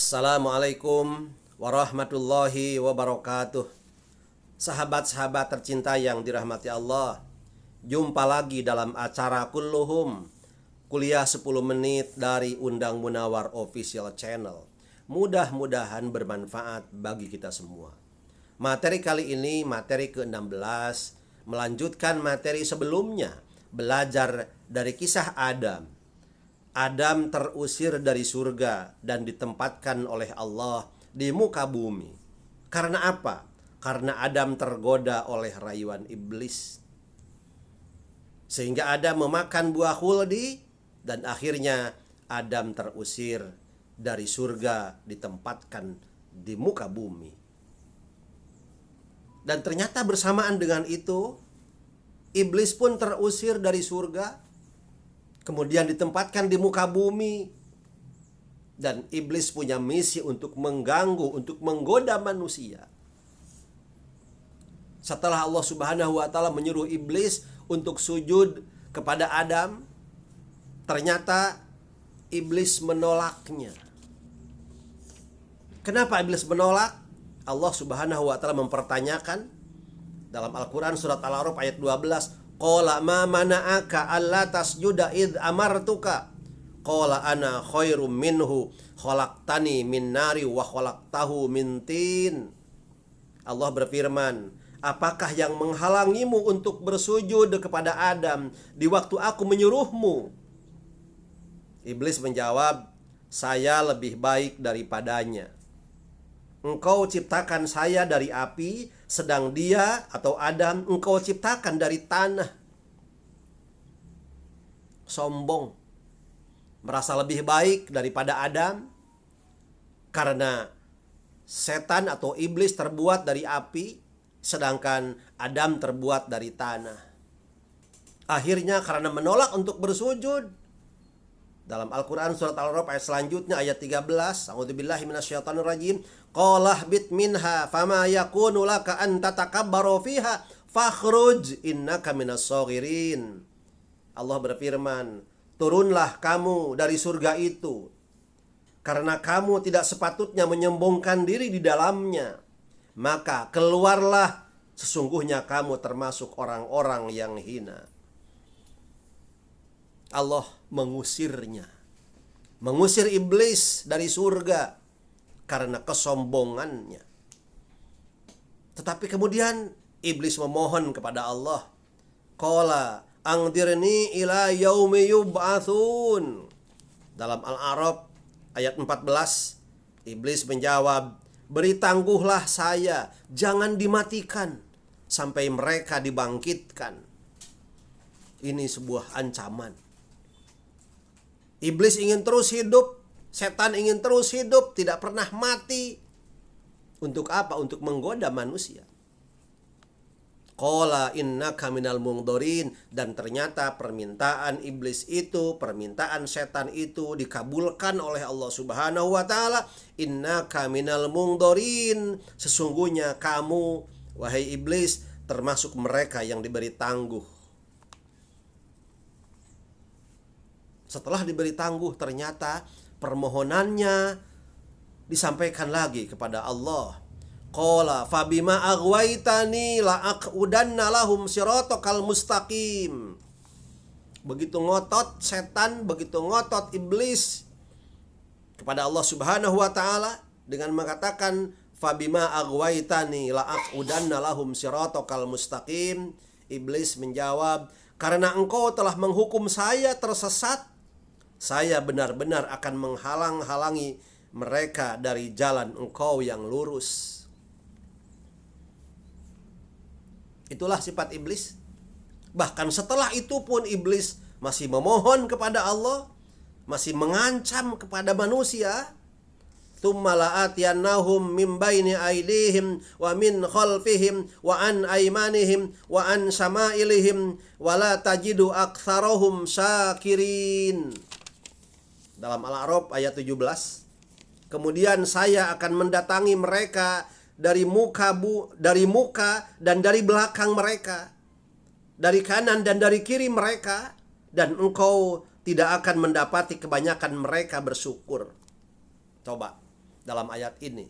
Assalamualaikum warahmatullahi wabarakatuh. Sahabat-sahabat tercinta yang dirahmati Allah, jumpa lagi dalam acara Kulluhum, kuliah 10 menit dari Undang Munawar Official Channel. Mudah-mudahan bermanfaat bagi kita semua. Materi kali ini materi ke-16, melanjutkan materi sebelumnya, belajar dari kisah Adam. Adam terusir dari surga dan ditempatkan oleh Allah di muka bumi. Karena apa? Karena Adam tergoda oleh rayuan iblis. Sehingga Adam memakan buah khuldi dan akhirnya Adam terusir dari surga, ditempatkan di muka bumi. Dan ternyata bersamaan dengan itu, iblis pun terusir dari surga, kemudian ditempatkan di muka bumi. Dan iblis punya misi untuk mengganggu, untuk menggoda manusia. Setelah Allah Subhanahu wa ta'ala menyuruh iblis untuk sujud kepada Adam, ternyata iblis menolaknya. Kenapa iblis menolak? Allah Subhanahu wa ta'ala mempertanyakan dalam Al-Quran surat Al-A'raf ayat 12. Qala ma mana'aka alla tasjuda id amartuka. Qala ana khairum minhu khalaqtani min nari wa khalaqtahu min tin. Allah berfirman, apakah yang menghalangimu untuk bersujud kepada Adam di waktu aku menyuruhmu? Iblis menjawab, saya lebih baik daripadanya. Engkau ciptakan saya dari api, sedang dia atau Adam engkau ciptakan dari tanah. Sombong, merasa lebih baik daripada Adam karena setan atau iblis terbuat dari api, sedangkan Adam terbuat dari tanah. Akhirnya karena menolak untuk bersujud, dalam Al-Quran surat Al-A'raf ayat selanjutnya ayat 13, a'udzubillahi minasyaitonirrajim, qala bit minha fama yakunu laka an tatakabbaru fiha fakhruj innaka minas saghirin. Allah berfirman, turunlah kamu dari surga itu, karena kamu tidak sepatutnya menyombongkan diri di dalamnya. Maka keluarlah, sesungguhnya kamu termasuk orang-orang yang hina. Allah mengusirnya, mengusir iblis dari surga karena kesombongannya. Tetapi kemudian iblis memohon kepada Allah, qala angdirni ila yaumi yub'atsun. Dalam Al-A'raf ayat 14, iblis menjawab, beri tangguhlah saya, jangan dimatikan sampai mereka dibangkitkan. Ini sebuah ancaman. Iblis ingin terus hidup, setan ingin terus hidup, tidak pernah mati. Untuk apa? Untuk menggoda manusia. Qala innaka minal mungdorin. Dan ternyata permintaan iblis itu, permintaan setan itu dikabulkan oleh Allah Subhanahu wa ta'ala. Innaka minal mungdorin. Sesungguhnya kamu, wahai iblis, termasuk mereka yang diberi tangguh. Setelah diberi tangguh, ternyata permohonannya disampaikan lagi kepada Allah. Qala fabima aghwaitani la'aqudanna lahum siratakal mustaqim. Begitu ngotot setan, begitu ngotot iblis kepada Allah Subhanahu wa ta'ala dengan mengatakan fabima aghwaitani la'aqudanna lahum siratakal mustaqim. Iblis menjawab, karena engkau telah menghukum saya tersesat, saya benar-benar akan menghalang-halangi mereka dari jalan engkau yang lurus. Itulah sifat iblis. Bahkan setelah itu pun iblis masih memohon kepada Allah, masih mengancam kepada manusia. Tsumma la'atiyannahum min baini aydihim wa min khalfihim wa an aymanihim wa an syama'ilihim wa la tajidu aktsarahum syakirin. Dalam Al-A'raf ayat 17, kemudian saya akan mendatangi mereka dari muka dan dari belakang mereka, dari kanan dan dari kiri mereka, dan engkau tidak akan mendapati kebanyakan mereka bersyukur. Coba, dalam ayat ini.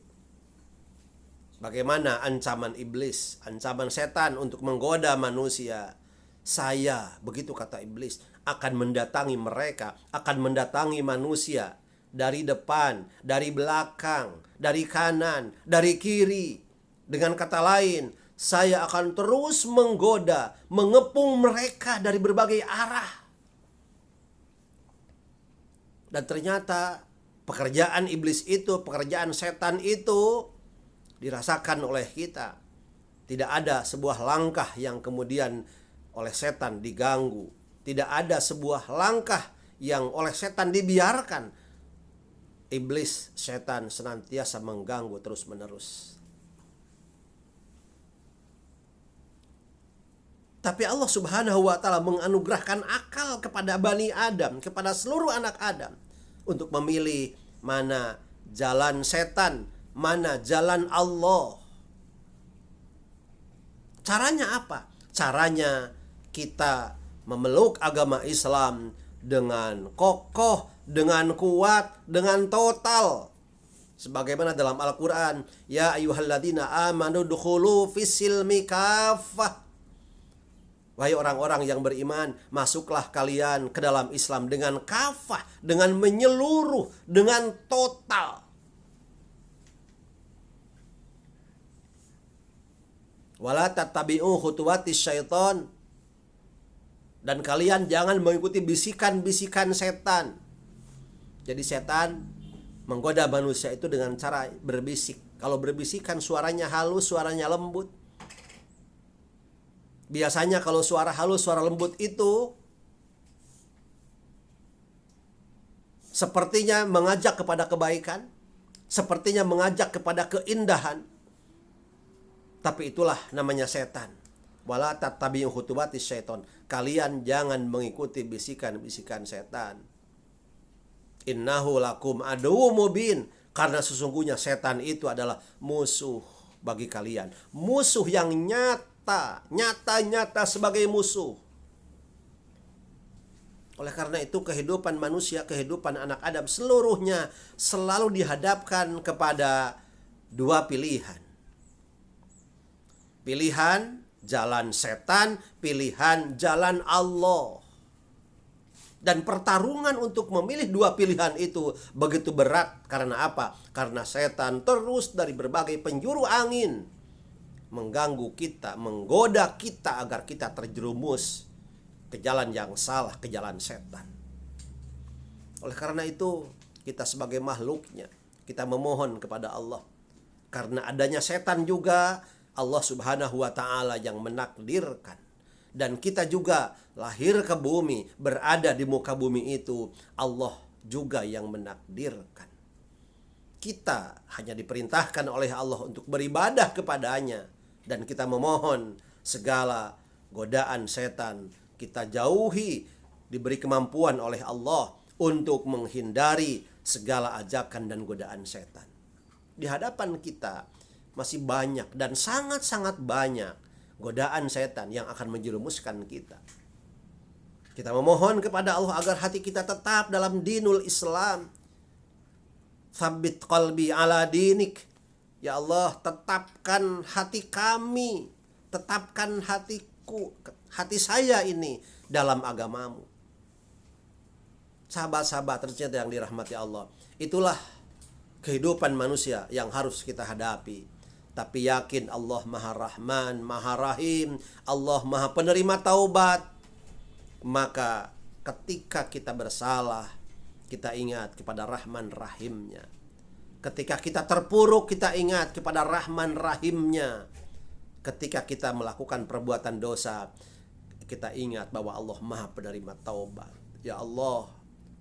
Bagaimana ancaman iblis, ancaman setan untuk menggoda manusia. Saya, begitu kata iblis, akan mendatangi mereka, akan mendatangi manusia dari depan, dari belakang, dari kanan, dari kiri. Dengan kata lain, saya akan terus menggoda, mengepung mereka dari berbagai arah. Dan ternyata pekerjaan iblis itu, pekerjaan setan itu dirasakan oleh kita. Tidak ada sebuah langkah yang kemudian oleh setan diganggu. Tidak ada sebuah langkah yang oleh setan dibiarkan. Iblis, setan senantiasa mengganggu terus-menerus. Tapi Allah Subhanahu wa Ta'ala menganugerahkan akal kepada Bani Adam, kepada seluruh anak Adam, untuk memilih mana jalan setan, mana jalan Allah. Caranya apa? Caranya kita memeluk agama Islam dengan kokoh, dengan kuat, dengan total. Sebagaimana dalam Al-Quran, ya ayyuhalladzina amanu dukhulu fis-silmi kaffah. Wahai orang-orang yang beriman, masuklah kalian ke dalam Islam dengan kafah, dengan menyeluruh, dengan total. Wala tattabi'u khutuwatis syaitan. Dan kalian jangan mengikuti bisikan-bisikan setan. Jadi setan menggoda manusia itu dengan cara berbisik. Kalau berbisikan suaranya halus, suaranya lembut. Biasanya kalau suara halus, suara lembut itu sepertinya mengajak kepada kebaikan, sepertinya mengajak kepada keindahan. Tapi itulah namanya setan. Wala tattabi'u khutuwatis syaiton. Kalian jangan mengikuti bisikan-bisikan setan. Innahu lakum aduwwum mubin. Karena sesungguhnya setan itu adalah musuh bagi kalian. Musuh yang nyata sebagai musuh. Oleh karena itu kehidupan manusia, kehidupan anak Adam seluruhnya selalu dihadapkan kepada dua pilihan. Pilihan jalan setan, pilihan jalan Allah. Dan pertarungan untuk memilih dua pilihan itu begitu berat. Karena apa? Karena setan terus dari berbagai penjuru angin mengganggu kita, menggoda kita agar kita terjerumus ke jalan yang salah, ke jalan setan. Oleh karena itu, kita sebagai makhluknya, kita memohon kepada Allah. Karena adanya setan juga, Allah Subhanahu wa Ta'ala yang menakdirkan. Dan kita juga lahir ke bumi, berada di muka bumi itu, Allah juga yang menakdirkan. Kita hanya diperintahkan oleh Allah untuk beribadah kepadanya. Dan kita memohon segala godaan setan kita jauhi, diberi kemampuan oleh Allah untuk menghindari segala ajakan dan godaan setan. Di hadapan kita masih banyak dan sangat-sangat banyak godaan setan yang akan menjerumuskan kita. Kita memohon kepada Allah agar hati kita tetap dalam dinul Islam. Tsabbit qalbi ala dinik. Ya Allah, tetapkan hati kami, tetapkan hatiku, hati saya ini dalam agamamu. Sahabat-sahabat tercinta yang dirahmati Allah, itulah kehidupan manusia yang harus kita hadapi. Tapi yakin Allah Maha Rahman, Maha Rahim, Allah Maha Penerima Taubat. Maka ketika kita bersalah, kita ingat kepada Rahman Rahimnya. Ketika kita terpuruk, kita ingat kepada Rahman Rahimnya. Ketika kita melakukan perbuatan dosa, kita ingat bahwa Allah Maha Penerima Taubat. Ya Allah,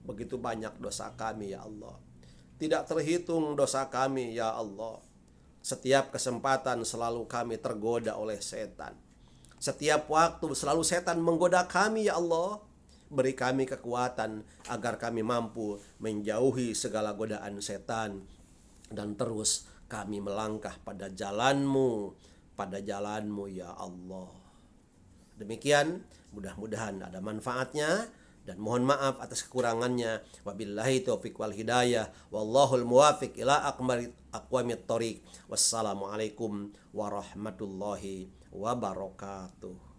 begitu banyak dosa kami ya Allah. Tidak terhitung dosa kami ya Allah. Setiap kesempatan selalu kami tergoda oleh setan. Setiap waktu selalu setan menggoda kami ya Allah. Beri kami kekuatan agar kami mampu menjauhi segala godaan setan. Dan terus kami melangkah pada jalan-Mu ya Allah. Demikian, mudah-mudahan ada manfaatnya. dan mohon maaf atas kekurangannya. Wabillahi taufiq wal hidayah. Wallahul muwafiq ila aqwamit thoriq. Wassalamualaikum warahmatullahi wabarakatuh.